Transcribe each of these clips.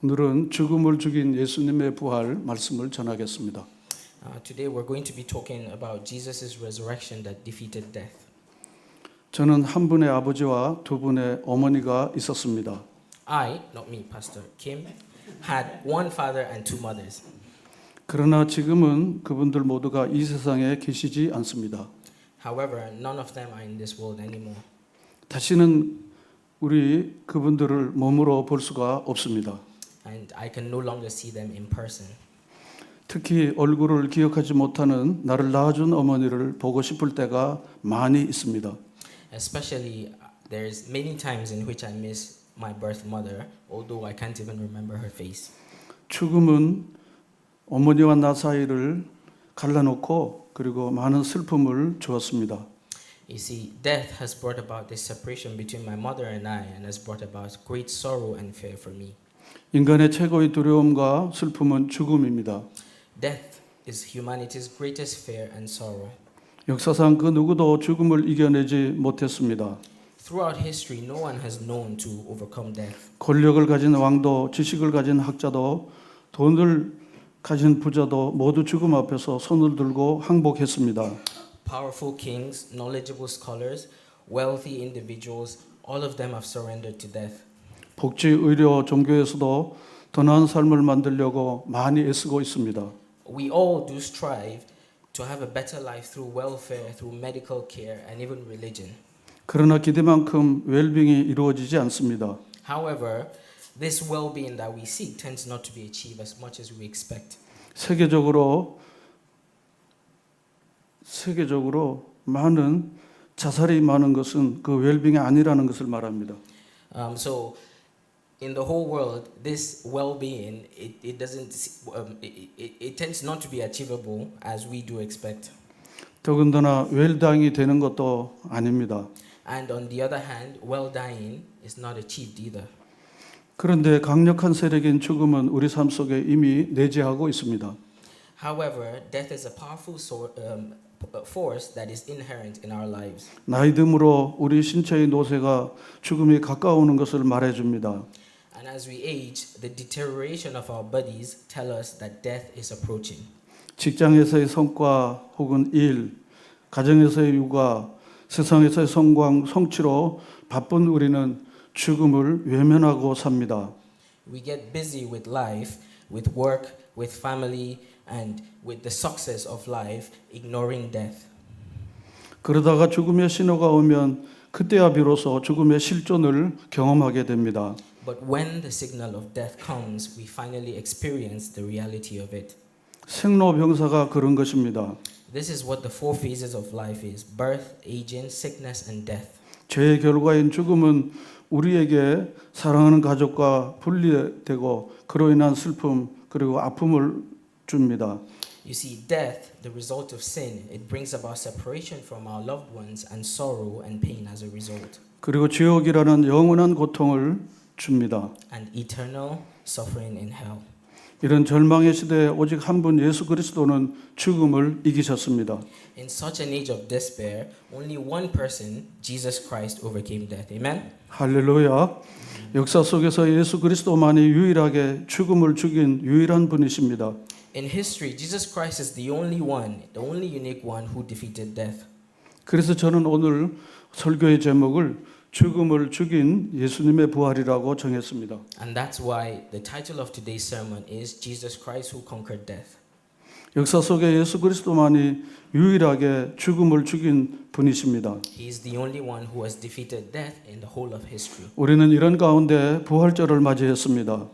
오늘은 죽음을 죽인 예수님의 부활 말씀을 전하겠습니다. Today we're going to be talking about Jesus' resurrection that defeated death. 저는 한 분의 아버지와 두 분의 어머니가 있었습니다. I, not me, Pastor Kim, had one father and two mothers. 그러나 지금은 그분들 모두가 이 세상에 계시지 않습니다. However, none of them are in this world anymore. 다시는 우리 그분들을 몸으로 볼 수가 없습니다. And I can no longer see them in person. 특히 얼굴을 기억하지 못하는 나를 낳아준 어머니를 보고 싶을 때가 많이 있습니다. Especially, there's many times in which I miss my birth mother, although I can't even remember her face. 죽음은 어머니와 나 사이를 갈라놓고 그리고 많은 슬픔을 주었습니다. You see, death has brought about this separation between my mother and I, and has brought about great sorrow and fear for me. 인간의 최고의 두려움과 슬픔은 죽음입니다. Death is humanity's greatest fear and sorrow. 역사상 그 누구도 죽음을 이겨내지 못했습니다. Throughout history, no one has known to overcome death. 권력을 가진 왕도, 지식을 가진 학자도, 돈을 가진 부자도 모두 죽음 앞에서 손을 들고 항복했습니다. Powerful kings, knowledgeable scholars, wealthy individuals, all of them have surrendered to death. 복지, 의료, 종교에서도 더 나은 삶을 만들려고 많이 애쓰고 있습니다. We all do strive to have a better life through welfare, through medical care, and even religion. 그러나 기대만큼 웰빙이 이루어지지 않습니다. However, this well-being that we seek tends not to be achieved as much as we expect. 세계적으로 많은 자살이 많은 것은 그 웰빙이 아니라는 것을 말합니다. So, in the whole world, this well-being it tends not to be achievable as we do expect. 더군다나 웰당이 되는 것도 아닙니다. And on the other hand, well-dying is not achieved either. 그런데 강력한 세력인 죽음은 우리 삶 속에 이미 내재하고 있습니다. However, death is a powerful force that is inherent in our lives. 나이 듦으로 우리 신체의 노쇠가 죽음이 가까우는 것을 말해줍니다. And as we age, the deterioration of our bodies tell us that death is approaching. 직장에서의 성과 혹은 일, 가정에서의 육아, 세상에서의 성광, 성취로 바쁜 우리는 죽음을 외면하고 삽니다. We get busy with life, with work, with family, and with the success of life, ignoring death. 그러다가 죽음의 신호가 오면 그때야 비로소 죽음의 실존을 경험하게 됩니다. But when the signal of death comes, we finally experience the reality of it. 생로병사가 그런 것입니다. This is what the four phases of life is: birth, aging, sickness, and death. 죄의 결과인 죽음은 우리에게 사랑하는 가족과 분리되고 그로 인한 슬픔 그리고 아픔을 줍니다. You see, death, the result of sin, it brings about separation from our loved ones and sorrow and pain as a result. 그리고 지옥이라는 영원한 고통을 줍니다. And eternal suffering in hell. 이런 절망의 시대에 오직 한 분 예수 그리스도는 죽음을 이기셨습니다. In such an age of despair, only one person, Jesus Christ, overcame death. Amen? 할렐루야. 역사 속에서 예수 그리스도만이 유일하게 죽음을 죽인 유일한 분이십니다. In history, Jesus Christ is the only one, the only unique one who defeated death. 그래서 저는 오늘 설교의 제목을 죽음을 죽인 예수님의 부활이라고 정했습니다. And that's why the title of today's sermon is Jesus Christ who conquered death. 역사 속에 예수 그리스도만이 유일하게 죽음을 죽인 분이십니다. He is the only one who has defeated death in the whole of history. 우리는 이런 가운데 부활절을 맞이했습니다.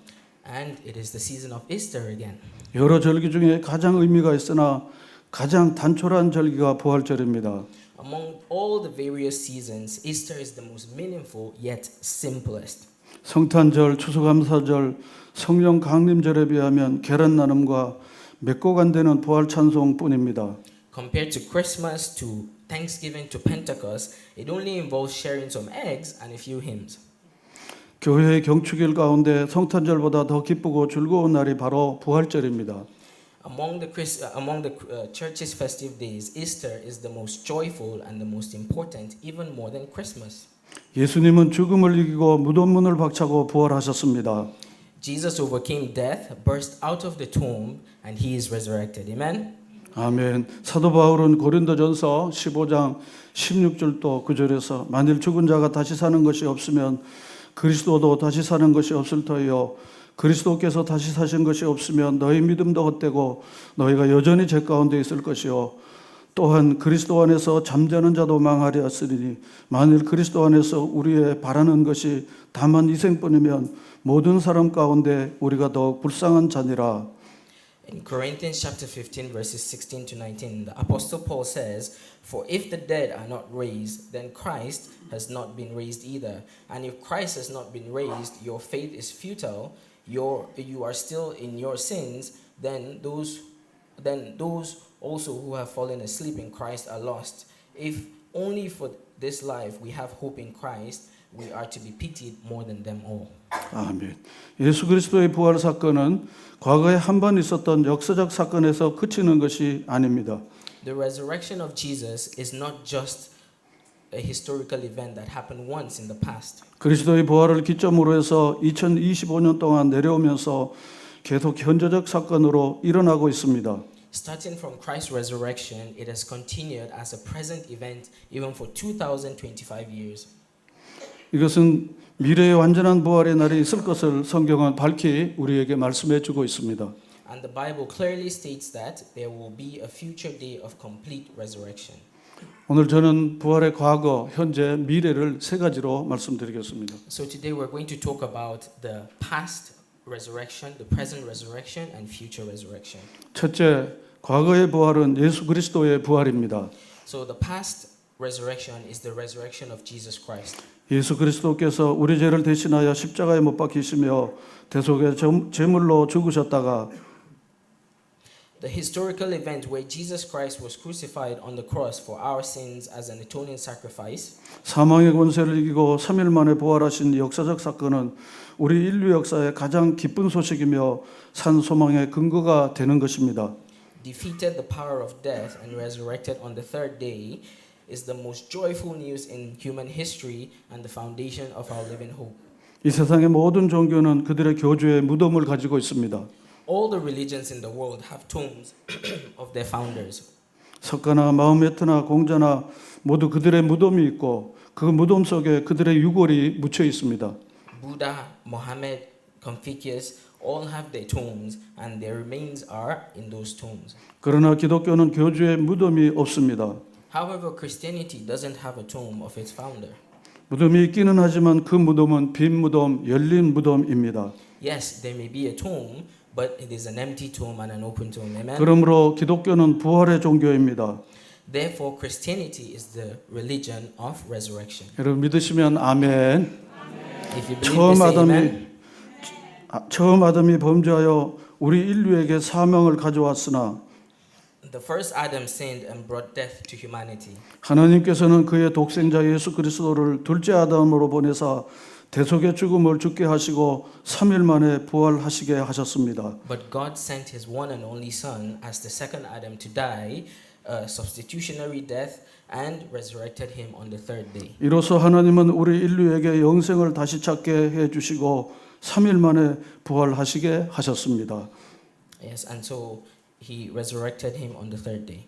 And it is the season of Easter again. 여러 절기 중에 가장 의미가 있으나 가장 단촐한 절기가 부활절입니다. Among all the various seasons, Easter is the most meaningful yet simplest. 성탄절, 추수감사절, 성령 강림절에 비하면 계란 나눔과 맺고 간다는 부활 찬송뿐입니다. Compared to Christmas, to Thanksgiving, to Pentecost, it only involves sharing some eggs and a few hymns. 교회의 경축일 가운데 성탄절보다 더 기쁘고 즐거운 날이 바로 부활절입니다. Among the church's festive days, Easter is the most joyful and the most important, even more than Christmas. 예수님은 죽음을 이기고 무덤문을 박차고 부활하셨습니다. Jesus overcame death, burst out of the tomb, and he is resurrected. Amen. 아멘. 사도 바울은 고린도전서 15장 16절도 9절에서 만일 죽은 자가 다시 사는 것이 없으면 그리스도도 다시 사는 것이 없을 터이요 그리스도께서 다시 사신 것이 없으면 너희 믿음도 헛되고 너희가 여전히 죄 가운데 있을 것이요 또한 그리스도 안에서 잠자는 자도 망하리하으리니 만일 그리스도 안에서 우리의 바라는 것이 다만 이생뿐이면 모든 사람 가운데 우리가 더욱 불쌍한 자니라. In Corinthians chapter 15 verses 16 to 19, the apostle Paul says, "For if the dead are not raised, then Christ has not been raised either. And if Christ has not been raised, your faith is futile. You are still in your sins. Then those also who have fallen asleep in Christ are lost. If only for this life we have hope in Christ, we are to be pitied more than them all." 아멘. 예수 그리스도의 부활 사건은 과거에 한 번 있었던 역사적 사건에서 그치는 것이 아닙니다. The resurrection of Jesus is not just a historical event that happened once in the past. 그리스도의 부활을 기점으로 해서 2025년 동안 내려오면서 계속 현재적 사건으로 일어나고 있습니다. Starting from Christ's resurrection, it has continued as a present event even for 2025 years. 이것은 미래의 완전한 부활의 날이 있을 것을 성경은 밝히 우리에게 말씀해 주고 있습니다. And the Bible clearly states that there will be a future day of complete resurrection. 오늘 저는 부활의 과거, 현재, 미래를 세 가지로 말씀드리겠습니다. So today we're going to talk about the past resurrection, the present resurrection, and future resurrection. 첫째, 과거의 부활은 예수 그리스도의 부활입니다. So the past resurrection is the resurrection of Jesus Christ. 예수 그리스도께서 우리 죄를 대신하여 십자가에 못 박히시며 대속의 제물로 죽으셨다가 The historical event where Jesus Christ was crucified on the cross for our sins as an atoning sacrifice, 사망의 권세를 이기고 3일 만에 부활하신 이 역사적 사건은 우리 인류 역사의 가장 기쁜 소식이며 산 소망의 근거가 되는 것입니다. defeated the power of death and resurrected on the third day, is the most joyful news in human history and the foundation of our living hope. 이 세상의 모든 종교는 그들의 교주의 무덤을 가지고 있습니다. All the religions in the world have tombs of their founders. 석가나 마호메트나 공자나 모두 그들의 무덤이 있고 그 무덤 속에 그들의 유골이 묻혀 있습니다. Buddha, Mohammed, Confucius all have their tombs and their remains are in those tombs. 그러나 기독교는 교주의 무덤이 없습니다. However, Christianity doesn't have a tomb of its founder. 무덤이 있기는 하지만 그 무덤은 빈 무덤, 열린 무덤입니다. Yes, there may be a tomb, but it is an empty tomb and an open tomb. Amen. 그러므로 기독교는 부활의 종교입니다. Therefore, Christianity is the religion of resurrection. 여러분 믿으시면 아멘. If you believe this, amen. 처음 아담이 범죄하여 우리 인류에게 사명을 가져왔으나 The first Adam sinned and brought death to humanity. 하나님께서는 그의 독생자 예수 그리스도를 둘째 아담으로 보내사 대속의 죽음을 죽게 하시고 3일 만에 부활하시게 하셨습니다. But God sent His one and only Son as the second Adam to die a substitutionary death and resurrected Him on the third day. 이로써 하나님은 우리 인류에게 영생을 다시 찾게 해 주시고 3일 만에 부활하시게 하셨습니다. Yes, and so He resurrected Him on the third day.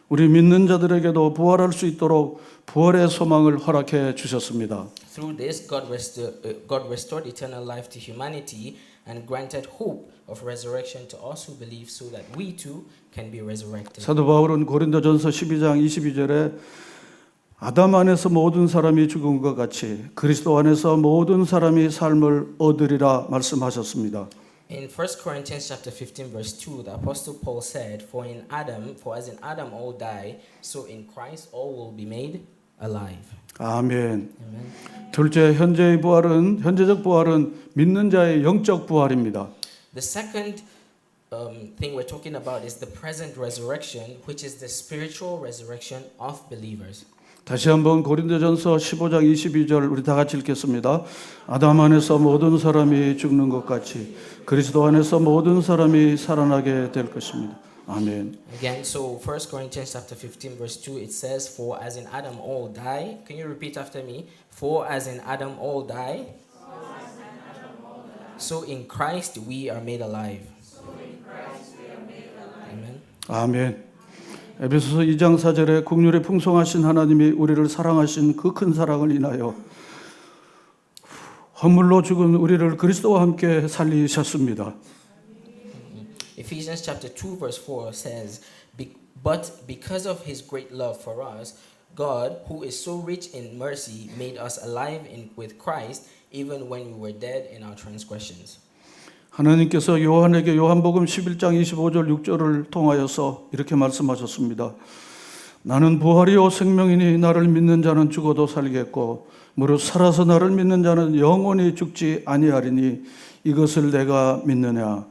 우리 믿는 자들에게도 부활할 수 있도록 부활의 소망을 허락해 주셨습니다. Through this, God restored eternal life to humanity and granted hope of resurrection to us who believe, so that we too can be resurrected. 사도 바울은 고린도전서 12장 22절에 아담 안에서 모든 사람이 죽은 것 같이 그리스도 안에서 모든 사람이 삶을 얻으리라 말씀하셨습니다. In 1 Corinthians chapter 15 verse 2, the apostle Paul said, for as in Adam all die, so in Christ all will be made alive. 아멘. Amen. 둘째, 현재적 부활은 믿는 자의 영적 부활입니다. The second thing we're talking about is the present resurrection, which is the spiritual resurrection of believers. 다시 한번 고린도전서 15장 22절 우리 다 같이 읽겠습니다. 아담 안에서 모든 사람이 죽는 것 같이 그리스도 안에서 모든 사람이 살아나게 될 것입니다. 아멘. Again, so 1 Corinthians chapter 15 verse 2, it says, for as in Adam all die. Can you repeat after me? For as in Adam all die, So in Christ we are made alive. Amen. 아멘. 에베소서 2장 4절에 국률에 풍성하신 하나님이 우리를 사랑하신 그 큰 사랑을 인하여 허물로 죽은 우리를 그리스도와 함께 살리셨습니다. Ephesians chapter 2 verse 4 says, But because of his great love for us, God, who is so rich in mercy, made us alive with Christ, even when we were dead in our transgressions. 하나님께서 요한에게 요한복음 11장 25절 6절을 통하여서 이렇게 말씀하셨습니다. 나는 부활이요 생명이니 나를 믿는 자는 죽어도 살겠고 무릇 살아서 나를 믿는 자는 영원히 죽지 아니하리니 이것을 내가 믿느냐.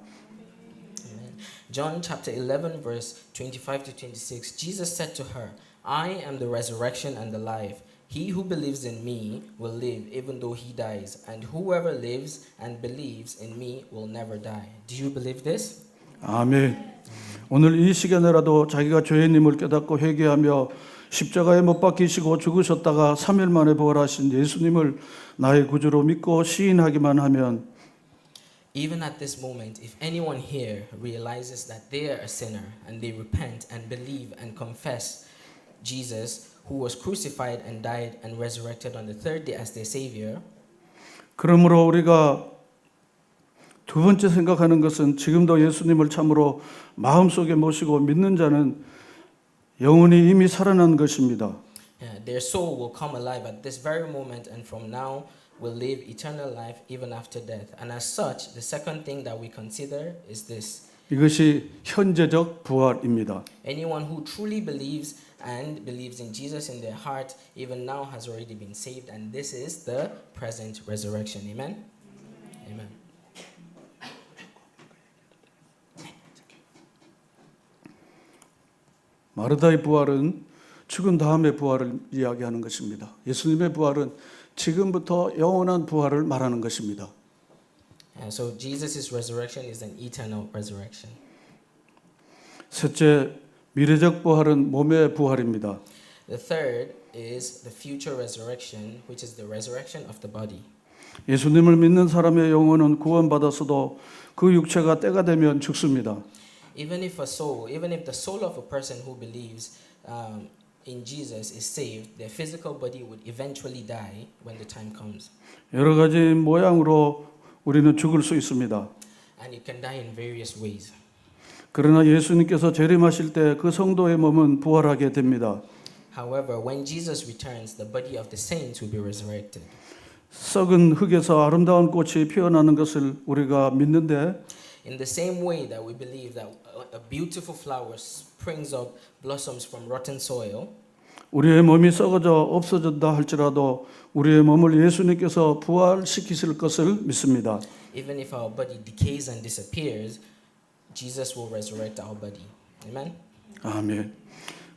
John chapter 11 verse 25 to 26, Jesus said to her, I am the resurrection and the life. He who believes in me will live even though he dies, and whoever lives and believes in me will never die. Do you believe this? 아멘. 오늘 이 시간에라도 자기가 죄인임을 깨닫고 회개하며 십자가에 못 박히시고 죽으셨다가 3일 만에 부활하신 예수님을 나의 구주로 믿고 시인하기만 하면 Even at this moment, if anyone here realizes that they are a sinner and they repent and believe and confess Jesus, who was crucified and died and resurrected on the third day as their Savior, 그러므로 우리가 두 번째 생각하는 것은 지금도 예수님을 참으로 마음속에 모시고 믿는 자는 영혼이 이미 살아난 것입니다. their soul will come alive at this very moment and from now will live eternal life even after death. And as such, the second thing that we consider is this. 이것이 현재적 부활입니다. Anyone who truly believes and believes in Jesus in their heart even now has already been saved, and this is the present resurrection. Amen? Amen. 마르다의 부활은 죽은 다음의 부활을 이야기하는 것입니다. 예수님의 부활은 지금부터 영원한 부활을 말하는 것입니다. So Jesus' resurrection is an eternal resurrection. 셋째, 미래적 부활은 몸의 부활입니다. The third is the future resurrection, which is the resurrection of the body. 예수님을 믿는 사람의 영혼은 구원받았어도 그 육체가 때가 되면 죽습니다. Even if the soul of a person who believes in Jesus is saved, their physical body would eventually die when the time comes. 여러 가지 모양으로 우리는 죽을 수 있습니다. And it can die in various ways. 그러나 예수님께서 재림하실 때 그 성도의 몸은 부활하게 됩니다. However, when Jesus returns, the body of the saints will be resurrected. 썩은 흙에서 아름다운 꽃이 피어나는 것을 우리가 믿는데 In the same way that we believe that a beautiful flower springs up, blossoms from rotten soil, 우리의 몸이 썩어져 없어진다 할지라도 우리의 몸을 예수님께서 부활시키실 것을 믿습니다. even if our body decays and disappears, Jesus will resurrect our body. Amen? 아멘.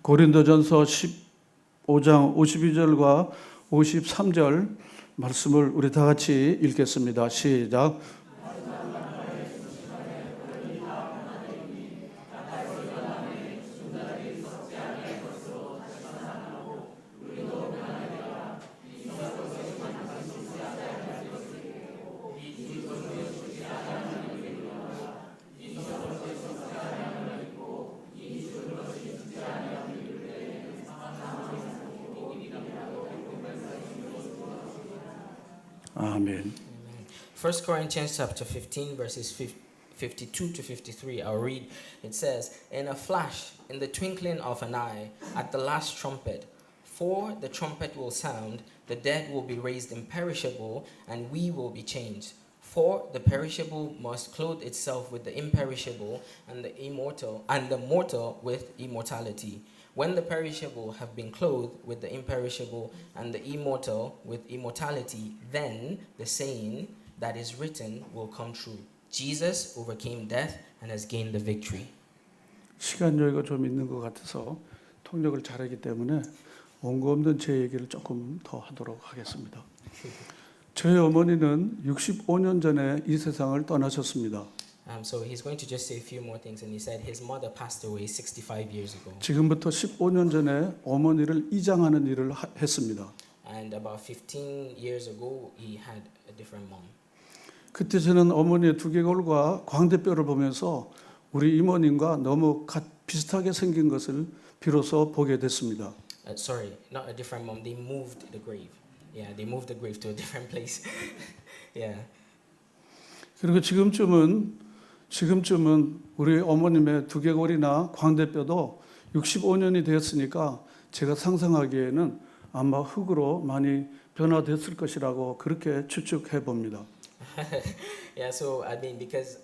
고린도전서 15장 52절과 53절 말씀을 우리 다 같이 읽겠습니다. 시작. 아멘. 1 Corinthians chapter 15 verses 52 to 53, I'll read. It says, in a flash, in the twinkling of an eye, at the last trumpet, for the trumpet will sound, the dead will be raised imperishable, and we will be changed. For the perishable must clothe itself with the imperishable, and the mortal with immortality. When the perishable have been clothed with the imperishable, and the immortal with immortality, then the saying that is written will come true. Jesus overcame death and has gained the victory. 시간 여유가 좀 있는 것 같아서 통역을 잘하기 때문에 원고 없는 제 얘기를 조금 더 하도록 하겠습니다. 저희 어머니는 65년 전에 이 세상을 떠나셨습니다. So he's going to just say a few more things, and he said his mother passed away 65 years ago. 지금부터 15년 전에 어머니를 이장하는 일을 했습니다. And about 15 years ago, he had a different mom. 그때 저는 어머니의 두개골과 광대뼈를 보면서 우리 이모님과 너무 비슷하게 생긴 것을 비로소 보게 됐습니다. Sorry, not a different mom. They moved the grave. Yeah, they moved the grave to a different place. Yeah. 그리고 지금쯤은 우리 어머님의 두개골이나 광대뼈도 65년이 되었으니까 제가 상상하기에는 아마 흙으로 많이 변화됐을 것이라고 그렇게 추측해 봅니다. Yeah, so I mean, because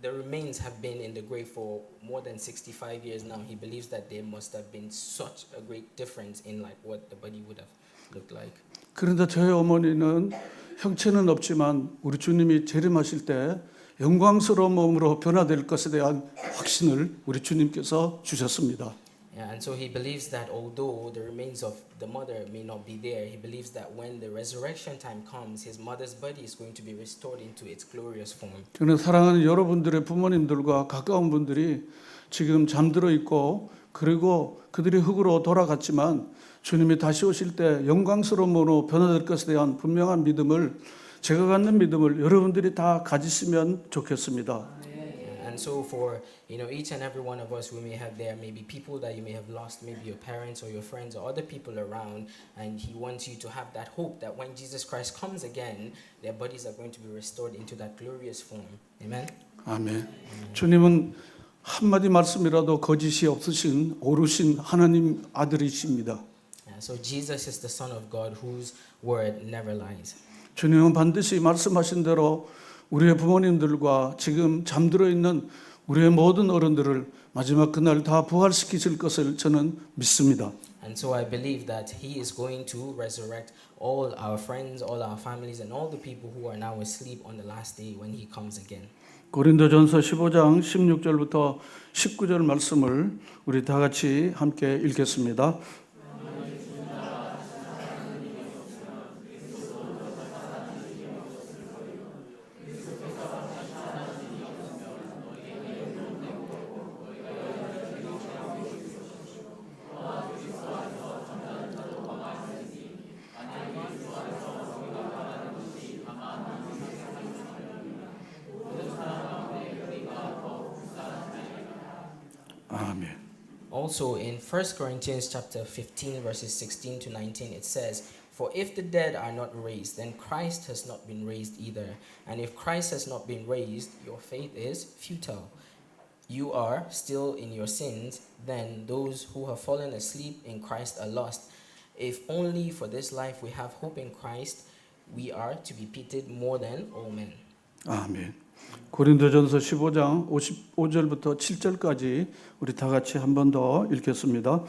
the remains have been in the grave for more than 65 years now, he believes that there must have been such a great difference in like what the body would have looked like. 그런데 저희 어머니는 형체는 없지만 우리 주님이 재림하실 때 영광스러운 몸으로 변화될 것에 대한 확신을 우리 주님께서 주셨습니다. Yeah, and so he believes that although the remains of the mother may not be there, he believes that when the resurrection time comes, his mother's body is going to be restored into its glorious form. 저는 사랑하는 여러분들의 부모님들과 가까운 분들이 지금 잠들어 있고 그리고 그들이 흙으로 돌아갔지만 주님이 다시 오실 때 영광스러운 몸으로 변화될 것에 대한 분명한 믿음을 제가 갖는 믿음을 여러분들이 다 가지시면 좋겠습니다. And so for each and every one of us, we may have there maybe people that you may have lost, maybe your parents or your friends or other people around, and he wants you to have that hope that when Jesus Christ comes again, their bodies are going to be restored into that glorious form. Amen. 아멘. 주님은 한마디 말씀이라도 거짓이 없으신 오르신 하나님 아들이십니다. So Jesus is the Son of God whose word never lies. 주님은 반드시 말씀하신 대로 우리의 부모님들과 지금 잠들어 있는 우리의 모든 어른들을 마지막 그날 다 부활시키실 것을 저는 믿습니다. And so I believe that he is going to resurrect all our friends, all our families, and all the people who are now asleep on the last day when he comes again. 고린도전서 15장 16절부터 19절 말씀을 우리 다 같이 함께 읽겠습니다. 아멘. Also in 1 Corinthians chapter 15 verses 16 to 19 it says, "For if the dead are not raised, then Christ has not been raised either. And if Christ has not been raised, your faith is futile. You are still in your sins, then those who have fallen asleep in Christ are lost. If only for this life we have hope in Christ, we are to be pitied more than all men." 아멘. 고린도전서 15장 55절부터 7절까지 우리 다 같이 한 번 더 읽겠습니다.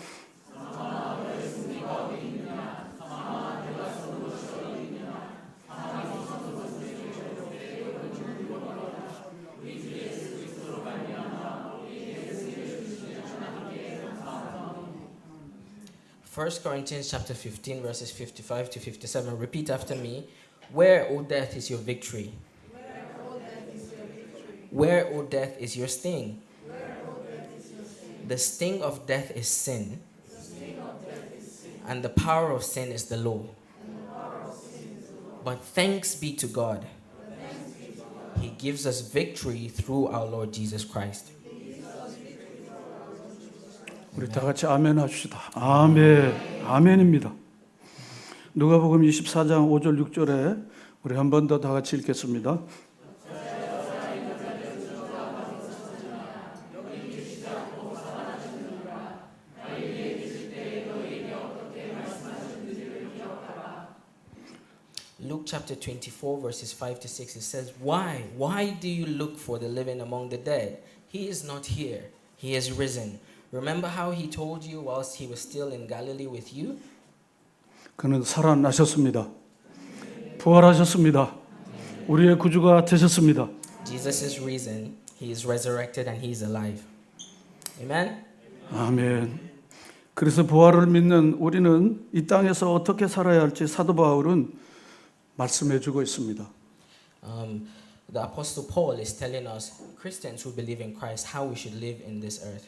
First Corinthians chapter 15 verses 55 to 57. Repeat after me. Where, O death, is your victory? Where, O death, is your sting? The sting of death is sin, and the power of sin is the law. But thanks be to God. He gives us victory through our Lord Jesus Christ. 우리 다 같이 아멘 합시다. 아멘. 아멘입니다. 누가복음 24장 5절 6절에 우리 한 번 더 다 같이 읽겠습니다. Luke chapter 24 verses 5 to 6 it says, Why do you look for the living among the dead? He is not here. He is risen. Remember how he told you whilst he was still in Galilee with you? 그는 살아나셨습니다. 부활하셨습니다. 우리의 구주가 되셨습니다. Jesus is risen. He is resurrected and he is alive. Amen. 아멘. 그래서 부활을 믿는 우리는 이 땅에서 어떻게 살아야 할지 사도 바울은 말씀해 주고 있습니다. The Apostle Paul is telling us, Christians who believe in Christ, how we should live in this earth.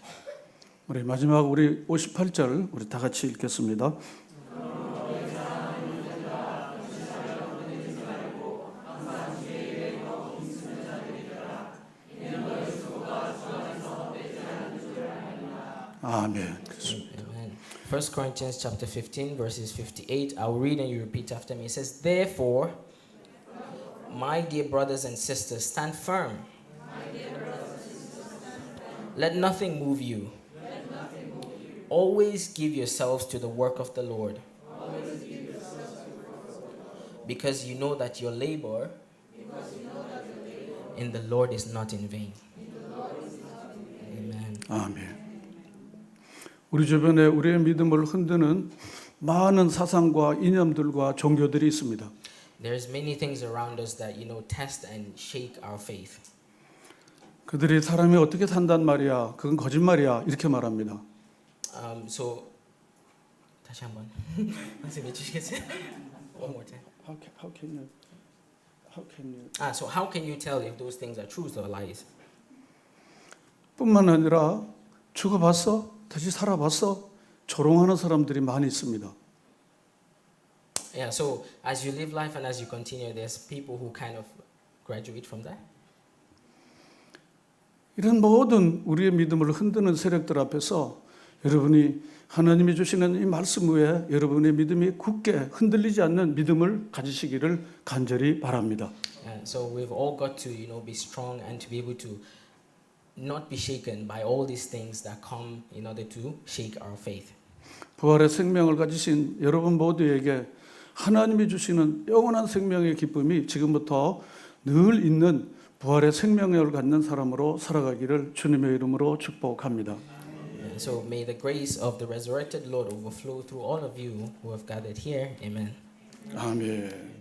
우리 마지막 우리 58절 우리 다 같이 읽겠습니다. 아멘. Amen. 1 Corinthians chapter 15 verses 58. I'll read and you repeat after me. It says, "Therefore, my dear brothers and sisters, stand firm. Let nothing move you. Always give yourselves to the work of the Lord. Because you know that your labor in the Lord is not in vain." Amen. 아멘. 우리 주변에 우리의 믿음을 흔드는 많은 사상과 이념들과 종교들이 있습니다. There's many things around us that test and shake our faith. 그들이 사람이 어떻게 산단 말이야, 그건 거짓말이야 이렇게 말합니다. So 다시 한번 말씀해 주시겠어요? One more time. How can you? So how can you tell if those things are truths or lies? 뿐만 아니라 죽어봤어? 다시 살아봤어? 조롱하는 사람들이 많이 있습니다. Yeah, so as you live life and as you continue, there's people who kind of graduate from that. 이런 모든 우리의 믿음을 흔드는 세력들 앞에서 여러분이 하나님이 주시는 이 말씀 위에 여러분의 믿음이 굳게 흔들리지 않는 믿음을 가지시기를 간절히 바랍니다. So we've all got to, be strong and to be able to not be shaken by all these things that come in order to shake our faith. 부활의 생명을 가지신 여러분 모두에게 하나님이 주시는 영원한 생명의 기쁨이 지금부터 늘 있는 부활의 생명을 갖는 사람으로 살아가기를 주님의 이름으로 축복합니다. So may the grace of the resurrected Lord overflow through all of you who have gathered here. Amen. 아멘.